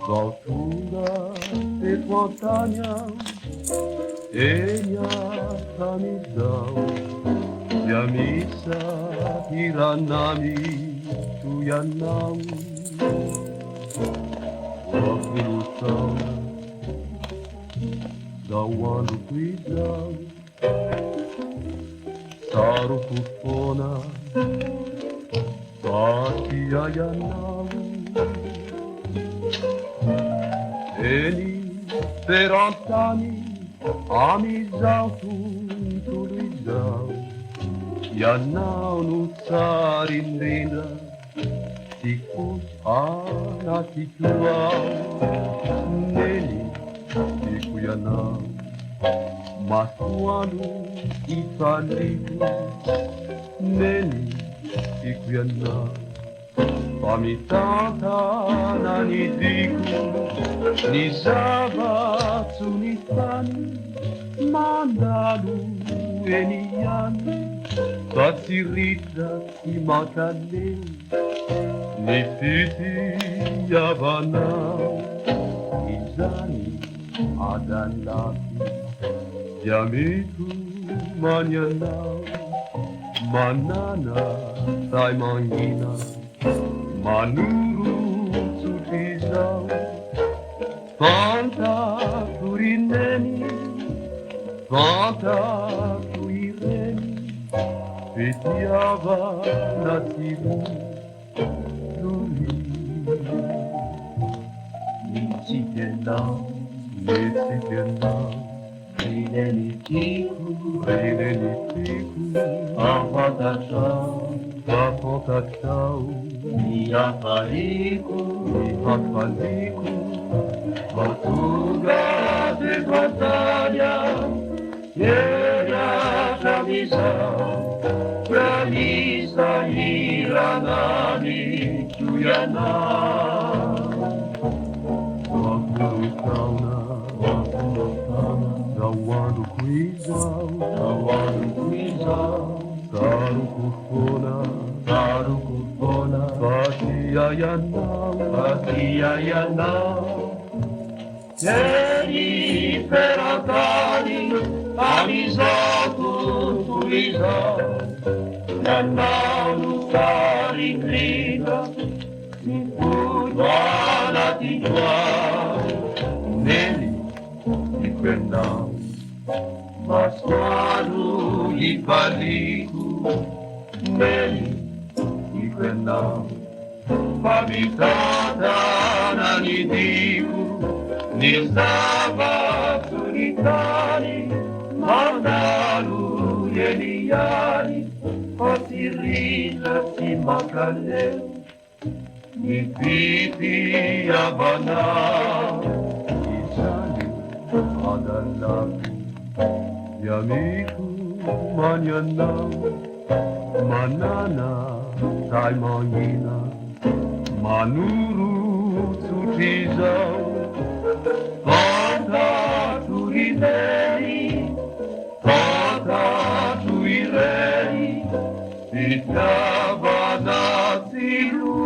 Altura de montanha, enya samizao, yamisa hiranami tuyanam, wakilusau, dawanu kuidau, saru kufona, patiayanau. Eni per 8 anni amizau tuntulizau, ianau nu țarindina, ticus ana tituau, neni ticu ianau, masuanu italicu, neni ticu ianau. Pamitata na nidiku, ni zavatsu ni tani, mandalu eniani, tatsirita i makaleu, ni titi yavanau, izani adalaki, yamiku manyanau, manana taimangina, Manuru sufizau, fanta turineni, fanta tuireni, petiava nativu, luli. Nitikenau, rineni tiku, afatachau, Iapariku, Portuga de batalha, era chamizão, Pranista Iranani, Tuiana, Zawadu Kuizau, Saru Kufona, Patiayanau, Eni per 8 anni amizau tuntulizau, ianau nu țarindina, ticurana tituau, neni tiquenau, masuanu italicu, neni tiquenau. Pamitata na nidiku, nizava turitani, mandalu yeniani, patirita si makaleu, nipiti yavanau, izani adalaki, yamiku manyanau, manana taimangina, Manuru sufizau, fanta tuireni, pitava nasilu.